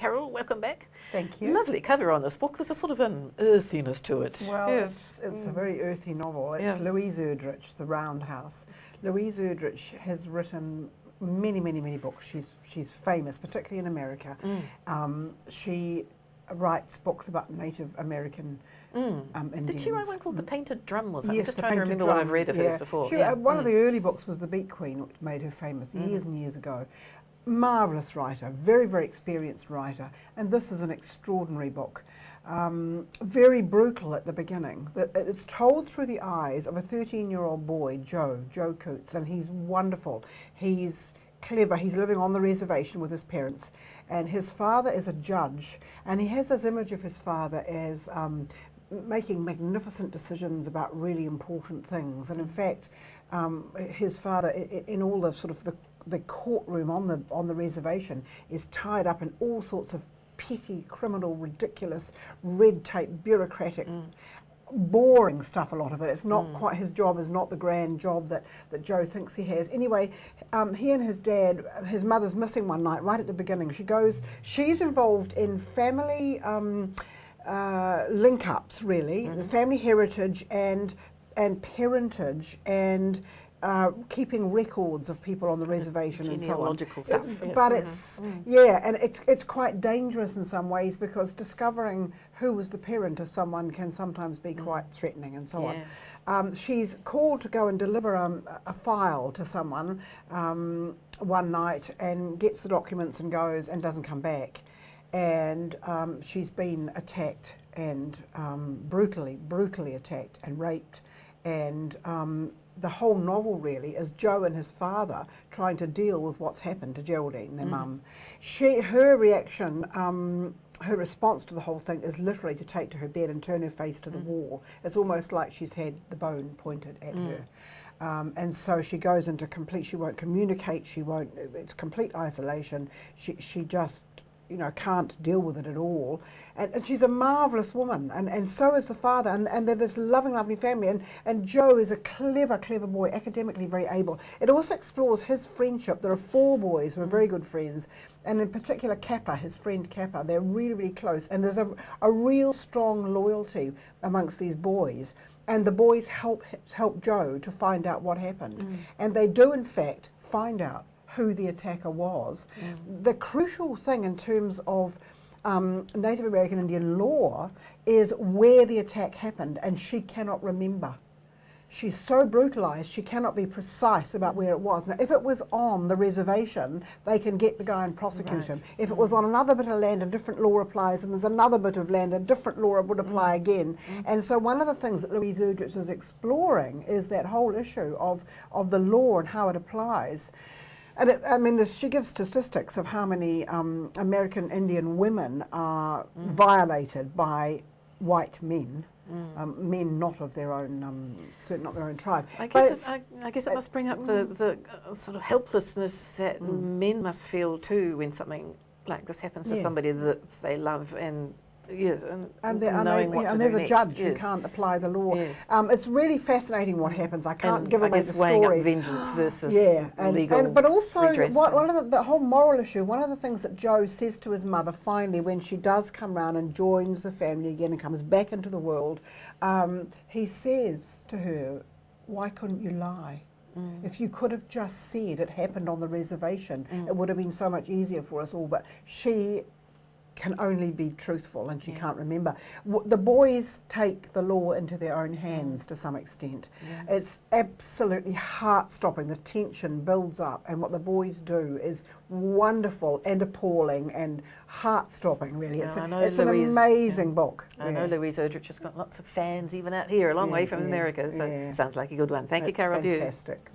Carole, welcome back. Thank you. Lovely cover on this book. There's a sort of an earthiness to it. Well, yes. it's a very earthy novel. It's Louise Erdrich, The Roundhouse. Louise Erdrich has written many, many, many books. She's famous, particularly in America. She writes books about Native American Indians. Did she write one called The Painted Drum? Was it? Yes, I'm just trying to remember what I've read of hers before. One of the early books was The Beat Queen, which made her famous years and years ago. Marvellous writer, very, very experienced writer, and this is an extraordinary book. Very brutal at the beginning. It's told through the eyes of a 13-year-old boy, Joe Coots, and he's wonderful. He's clever. He's living on the reservation with his parents, and his father is a judge, and he has this image of his father as making magnificent decisions about really important things. And in fact, his father, in all the sort of the courtroom on the reservation, is tied up in all sorts of petty, criminal, ridiculous, red tape, bureaucratic, boring stuff. A lot of it. It's not quite his job. Is not the grand job that Joe thinks he has. Anyway, he and his dad, his mother's missing one night right at the beginning. She's involved in family link-ups, really, the family heritage and parentage and keeping records of people on the reservation and so on. Genealogical stuff. But and it's quite dangerous in some ways, because discovering who was the parent of someone can sometimes be quite threatening and so on. She's called to go and deliver a file to someone one night, and gets the documents and goes and doesn't come back. And she's been attacked and brutally attacked and raped, and the whole novel really is Joe and his father trying to deal with what's happened to Geraldine, their mum. Her reaction, her response to the whole thing is literally to take to her bed and turn her face to the wall. It's almost like she's had the bone pointed at her. And so she goes into she won't communicate, it's complete isolation. She just, can't deal with it at all. And she's a marvellous woman, and so is the father, and they're this loving family, and Joe is a clever boy, academically very able. It also explores his friendship. There are 4 boys who are very good friends, and in particular Kappa, his friend Kappa, they're really, really close, and there's a real strong loyalty amongst these boys, and the boys help Joe to find out what happened, and they do in fact find out who the attacker was. The crucial thing in terms of Native American Indian law is where the attack happened, and she cannot remember. She's so brutalized, she cannot be precise about where it was. Now, if it was on the reservation, they can get the guy and prosecute him. If it was on another bit of land, a different law applies, and there's another bit of land, a different law would apply again. And so one of the things that Louise Erdrich is exploring is that whole issue of the law and how it applies. And she gives statistics of how many American Indian women are violated by white men, men not of their own, certainly not their own tribe. I guess it must bring up the sort of helplessness that men must feel too when something like this happens to somebody that they love, and and there's a judge who can't apply the law. It's really fascinating what happens. I can't give away the story. Weighing up vengeance versus legal but also redress. one of the whole moral issue. One of the things that Joe says to his mother finally, when she does come round and joins the family again and comes back into the world, he says to her, "Why couldn't you lie? If you could have just said it happened on the reservation, it would have been so much easier for us all." But she can only be truthful, and she can't remember. The boys take the law into their own hands to some extent. It's absolutely heart-stopping. The tension builds up, and what the boys do is wonderful and appalling and heart-stopping, really. It's an amazing book. I know Louise Erdrich has got lots of fans even out here, a long way from America, so it sounds like a good one. Thank you, Carole Beu. Fantastic.